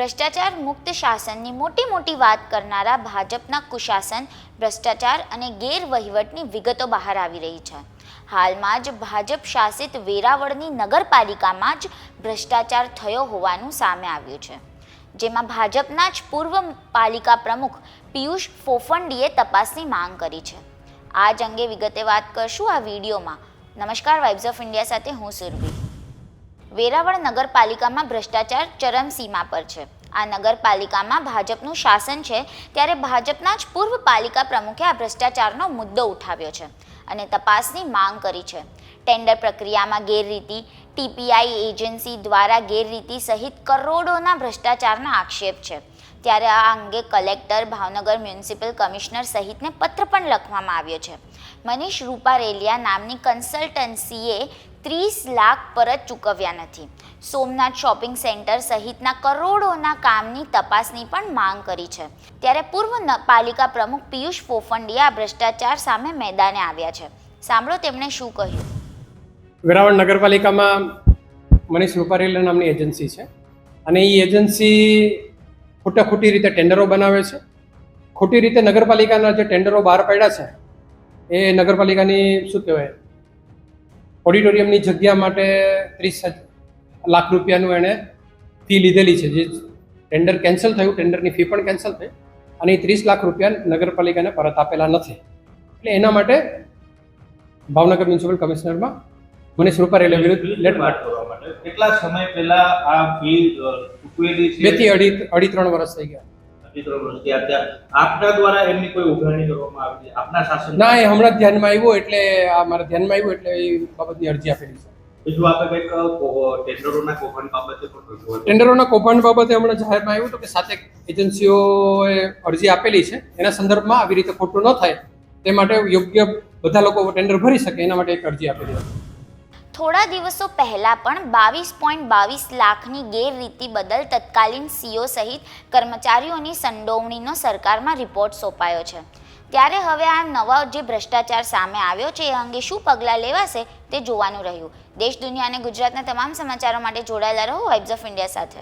ભ્રષ્ટાચાર મુક્ત શાસનની મોટી વાત કરનારા ભાજપના કુશાસન, ભ્રષ્ટાચાર અને ગેરવહીવટની વિગતો બહાર આવી રહી છે. હાલમાં જ ભાજપ શાસિત વેરાવળની નગરપાલિકામાં જ ભ્રષ્ટાચાર થયો હોવાનું સામે આવ્યું છે, જેમાં ભાજપના જ પૂર્વ પાલિકા પ્રમુખ પિયુષ ફોફંડીએ તપાસની માંગ કરી છે. આ જ અંગે વિગતે વાત કરશું આ વિડીયોમાં. નમસ્કાર, વાઇબ્સ ઓફ ઇન્ડિયા સાથે હું સુરભી. વેરાવળ નગરપાલિકામાં ભ્રષ્ટાચાર ચરમસીમા પર છે. આ નગરપાલિકામાં ભાજપનું શાસન છે, ત્યારે ભાજપના જ પૂર્વ પાલિકા પ્રમુખે આ ભ્રષ્ટાચારનો મુદ્દો ઉઠાવ્યો છે અને તપાસની માંગ કરી છે. ટેન્ડર પ્રક્રિયામાં ગેરરીતિ, ટીપીઆઈ એજન્સી દ્વારા ગેરરીતિ સહિત કરોડોના ભ્રષ્ટાચારના આક્ષેપ છે. ત્યારે આ અંગે કલેક્ટર, ભાવનગર મ્યુનિસિપલ કમિશનર સહિતને પત્ર પણ લખવામાં આવ્યો છે. મનીષ રૂપારેલિયા નામની કન્સલ્ટન્સીએ 30 લાખ પરત ચૂકવ્યા નથી. સોમનાથ શોપિંગ સેન્ટર સહિતના કરોડોના કામની તપાસની પણ માંગ કરી છે. ત્યારે પૂર્વ પાલિકા પ્રમુખ પિયુષ ફોફંડીએ આ ભ્રષ્ટાચાર સામે મેદાને આવ્યા છે. સાંભળો તેમણે શું કહ્યું. વેરાવળ નગરપાલિકામાં મનીષ રૂપારેલિયા નામની એજન્સી છે અને એ એજન્સી ખોટી રીતે ટેન્ડરો બનાવે છે. ખોટી રીતે નગરપાલિકાના જે ટેન્ડરો બહાર પાડ્યા છે એ નગરપાલિકાની શું કહેવાય ઓડિટોરિયમની જગ્યા માટે 30 લાખ રૂપિયાનું એણે ફી લીધેલી છે. જે ટેન્ડર કેન્સલ થયું, ટેન્ડરની ફી પણ કેન્સલ થઈ અને એ 30 લાખ રૂપિયા નગરપાલિકાને પરત આપેલા નથી. એટલે એના માટે ભાવનગર મ્યુનિસિપલ કમિશનરમાં મનીષ રૂપારેલિયા વિરુદ્ધ લેટર કરવા માટે કેટલા સમય પહેલા આ ફી ચૂકવેલી છે? 2 થી 2.5 વર્ષ થઈ ગયા. આપના દ્વારા એમની કોઈ ઉઘરાણી કરવામાં આવી છે આપના શાસન? ના, એ હમણાં ધ્યાનમાં આવ્યું એટલે આ મારા ધ્યાનમાં આવ્યું એટલે એ બાબતની અરજી આપેલી છે. બીજું આપણે કંઈક ટેન્ડરોના કૌભાંડ બાબતે પણ ટેન્ડરોના કૌભાંડ બાબતે હમણાં જાહેરમાં આવ્યું હતું કે 7 એજન્સીઓએ અરજી આપેલી છે. એના સંદર્ભમાં આવી રીતે ખોટું ન થાય તે માટે યોગ્ય બધા લોકો ટેન્ડર ભરી શકે એના માટે એક અરજી આપેલી હતી. થોડા દિવસો પહેલા પણ 22.22 લાખની ગેરરીતિ બદલ તત્કાલીન સીઓ સહિત કર્મચારીઓની સંડોવણીનો સરકારમાં રિપોર્ટ સોંપાયો છે. ત્યારે હવે આ નવા જે ભ્રષ્ટાચાર સામે આવ્યો છે એ અંગે શું પગલાં લેવાશે તે જોવાનું રહ્યું. દેશ, દુનિયા અને ગુજરાતના તમામ સમાચારો માટે જોડાયેલા રહો વાઇબ્સ ઓફ ઇન્ડિયા સાથે.